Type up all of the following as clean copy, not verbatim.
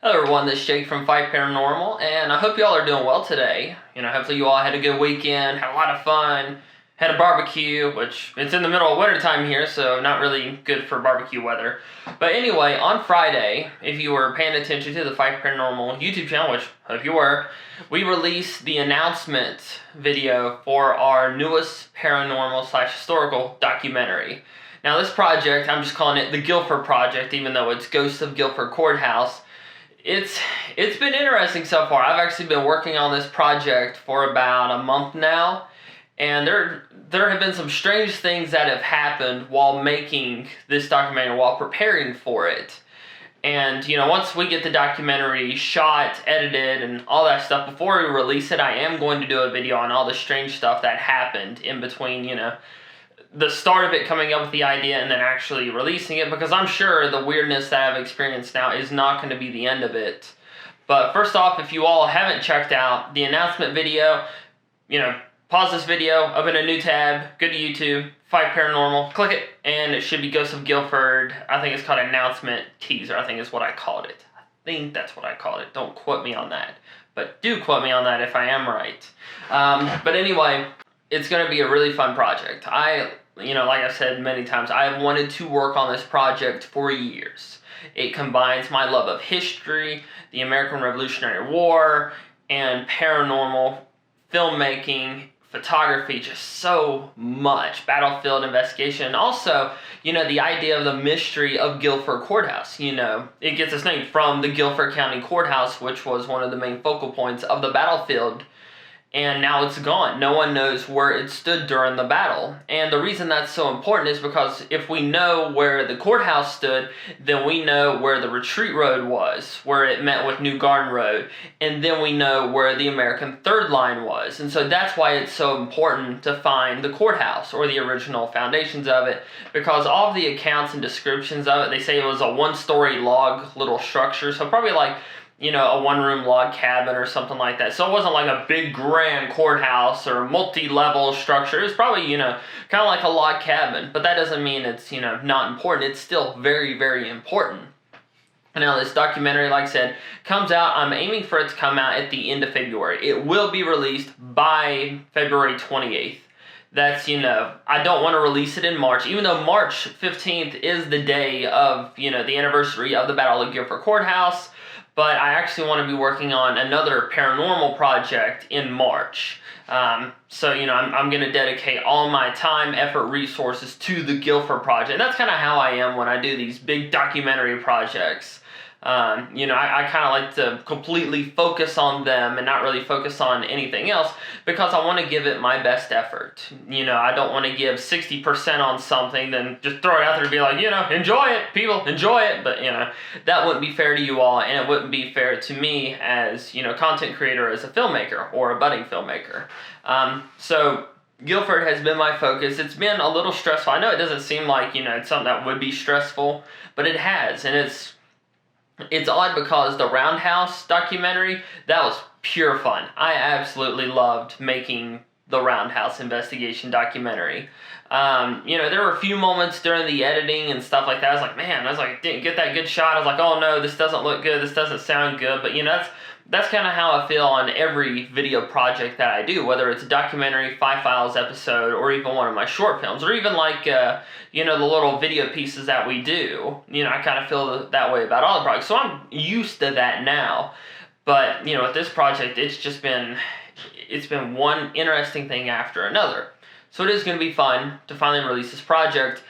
Hello everyone, this is Jake from Fife Paranormal, and I hope y'all are doing well today. Hopefully you all had a good weekend, had a lot of fun, had a barbecue, which it's in the middle of wintertime here, so not really good for barbecue weather. But anyway, on Friday, if you were paying attention to the Fife Paranormal YouTube channel, which I hope you were, we released the announcement video for our newest paranormal/historical documentary. Now this project, I'm just calling it the Guilford Project, even though it's Ghosts of Guilford Courthouse. It's been interesting so far. I've actually been working on this project for about a month now, and there have been some strange things that have happened while making this documentary, while preparing for it. And once we get the documentary shot, edited, and all that stuff, before we release it, I am going to do a video on all the strange stuff that happened in between, the start of it, coming up with the idea, and then actually releasing it, because I'm sure the weirdness that I've experienced now is not going to be the end of it. But first off, if you all haven't checked out the announcement video, pause this video, open a new tab, go to YouTube, Fife Paranormal, click it, and it should be Ghosts of Guilford. I think it's called Announcement Teaser, I think is what I called it. I think that's what I called it. Don't quote me on that. But do quote me on that if I am right. But anyway, it's going to be a really fun project. Like I've said many times, I've wanted to work on this project for years. It combines my love of history, the American Revolutionary War, and paranormal filmmaking, photography, just so much. Battlefield investigation, and also, the idea of the mystery of Guilford Courthouse. It gets its name from the Guilford County Courthouse, which was one of the main focal points of the battlefield. And now it's gone. No one knows where it stood during the battle. And the reason that's so important is because if we know where the courthouse stood, then we know where the retreat road was, where it met with New Garden Road. And then we know where the American Third Line was. And so that's why it's so important to find the courthouse, or the original foundations of it, because all of the accounts and descriptions of it, they say it was a one-story log little structure. So probably like a one-room log cabin or something like that. So it wasn't like a big grand courthouse or multi-level structure. It was probably, kind of like a log cabin. But that doesn't mean it's, not important. It's still very, very important. Now, this documentary, like I said, comes out. I'm aiming for it to come out at the end of February. It will be released by February 28th. That's, I don't want to release it in March, even though March 15th is the day of, the anniversary of the Battle of Guilford Courthouse. But I actually want to be working on another paranormal project in March. So, I'm going to dedicate all my time, effort, resources to the Guilford project. That's kind of how I am when I do these big documentary projects. I kind of like to completely focus on them and not really focus on anything else, because I want to give it my best effort. I don't want to give 60% on something, then just throw it out there and be like, enjoy it, people, enjoy it. But, that wouldn't be fair to you all, and it wouldn't be fair to me as, content creator, as a filmmaker or a budding filmmaker. So Guilford has been my focus. It's been a little stressful. I know it doesn't seem like, it's something that would be stressful, but it has, and it's odd because the Roundhouse documentary, that was pure fun. I absolutely loved making the Roundhouse investigation documentary. There were a few moments during the editing and stuff like that. I was like, didn't get that good shot. I was like, oh no, this doesn't look good. This doesn't sound good. But, that's kind of how I feel on every video project that I do, whether it's a documentary, Five Files episode, or even one of my short films, or even like, the little video pieces that we do. I kind of feel that way about all the projects. So I'm used to that now. But, with this project, it's been one interesting thing after another. So it is going to be fun to finally release this project.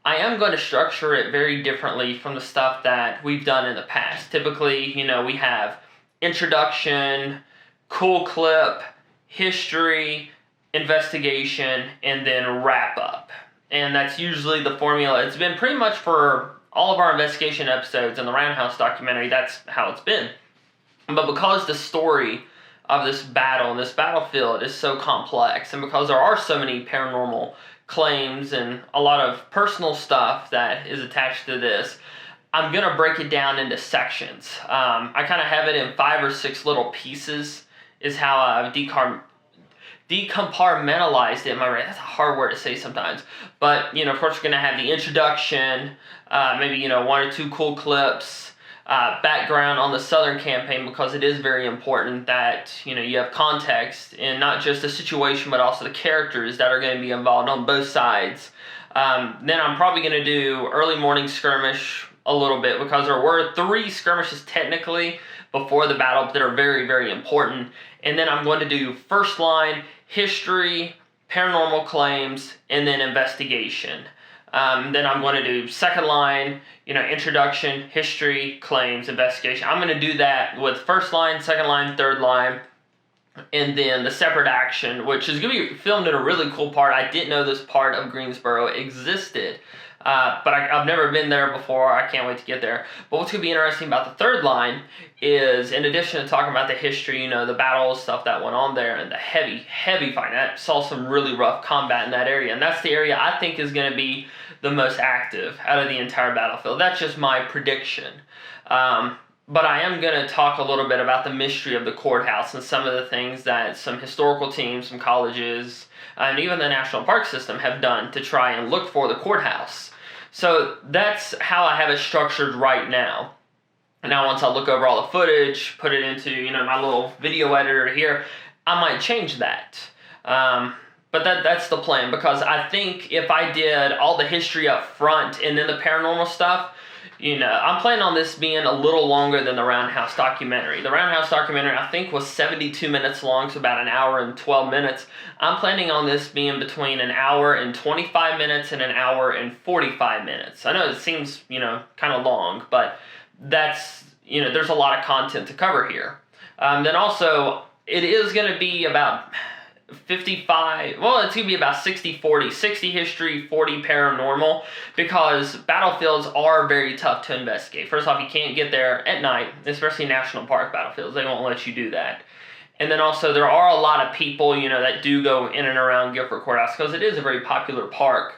I am going to structure it very differently from the stuff that we've done in the past. Typically, we have introduction, cool clip, history, investigation, and then wrap up. And that's usually the formula. It's been pretty much for all of our investigation episodes and the Roundhouse documentary. That's how it's been. But because the story of this battle and this battlefield is so complex, and because there are so many paranormal claims and a lot of personal stuff that is attached to this, I'm going to break it down into sections. I kind of have it in 5 or 6 little pieces, is how I've decompartmentalized it. That's a hard word to say sometimes. But, of course, we're going to have the introduction, maybe, 1 or 2 cool clips, background on the Southern campaign, because it is very important that you have context in not just the situation but also the characters that are going to be involved on both sides. Then I'm probably going to do early morning skirmish a little bit, because there were 3 skirmishes technically before the battle that are very, very important. And then I'm going to do first line, history, paranormal claims, and then investigation. Then I'm going to do second line, introduction, history, claims, investigation. I'm going to do that with first line, second line, third line, and then the separate action, which is going to be filmed in a really cool part. I didn't know this part of Greensboro existed, but I've never been there before. I can't wait to get there. But what's going to be interesting about the third line is, in addition to talking about the history, the battles, stuff that went on there, and the heavy, heavy fight. I saw some really rough combat in that area, and that's the area I think is going to be the most active out of the entire battlefield. That's just my prediction. But I am going to talk a little bit about the mystery of the courthouse and some of the things that some historical teams, some colleges, and even the National Park System have done to try and look for the courthouse. So that's how I have it structured right now. Now, once I look over all the footage, put it into my little video editor here, I might change that. But that's the plan, because I think if I did all the history up front and then the paranormal stuff, I'm planning on this being a little longer than the Roundhouse documentary. The Roundhouse documentary, I think, was 72 minutes long, so about an hour and 12 minutes. I'm planning on this being between an hour and 25 minutes and an hour and 45 minutes. I know it seems, kind of long, but that's, there's a lot of content to cover here. Then also, it is going to be about 55, well, it's going to be about 60-40, 60 history, 40 paranormal, because battlefields are very tough to investigate. First off, you can't get there at night, especially national park battlefields. They won't let you do that. And then also, there are a lot of people, that do go in and around Guilford Courthouse, because it is a very popular park.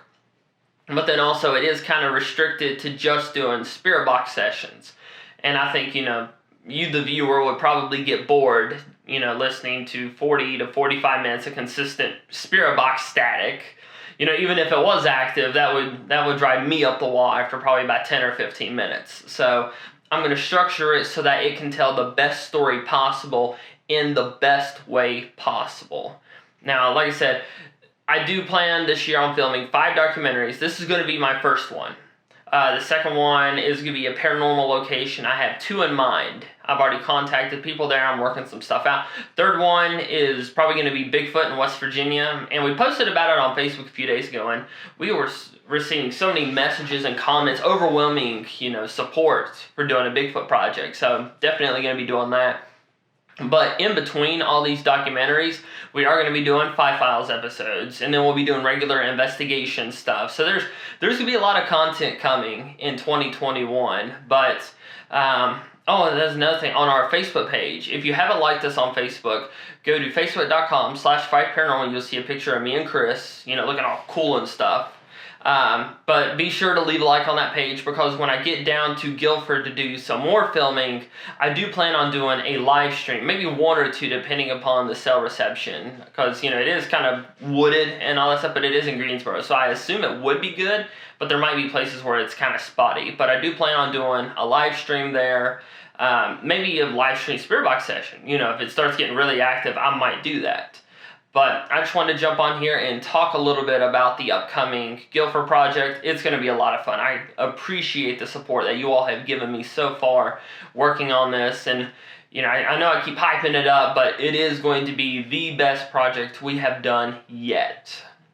But then also, it is kind of restricted to just doing spirit box sessions. And I think, you, the viewer, would probably get bored, listening to 40 to 45 minutes of consistent spirit box static. Even if it was active, that would drive me up the wall after probably about 10 or 15 minutes. So I'm going to structure it so that it can tell the best story possible in the best way possible. Now, like I said, I do plan this year on filming 5 documentaries. This is going to be my first one. The second one is going to be a paranormal location. I have 2 in mind. I've already contacted people there. I'm working some stuff out. Third one is probably going to be Bigfoot in West Virginia. And we posted about it on Facebook a few days ago, and we were receiving so many messages and comments, overwhelming, support for doing a Bigfoot project. So definitely going to be doing that. But in between all these documentaries, we are going to be doing Files episodes, and then we'll be doing regular investigation stuff. So there's going to be a lot of content coming in 2021. But, and there's another thing. On our Facebook page, if you haven't liked us on Facebook, go to facebook.com/Fife Paranormal. You'll see a picture of me and Chris, looking all cool and stuff. But be sure to leave a like on that page, because when I get down to Guilford to do some more filming, I do plan on doing a live stream, maybe 1 or 2 depending upon the cell reception, because it is kind of wooded and all that stuff, but it is in Greensboro, so I assume it would be good, but there might be places where it's kind of spotty. But I do plan on doing a live stream there, maybe a live stream spirit box session. If it starts getting really active, I might do that. But I just wanted to jump on here and talk a little bit about the upcoming Guilford project. It's going to be a lot of fun. I appreciate the support that you all have given me so far working on this. And, I know I keep hyping it up, but it is going to be the best project we have done yet.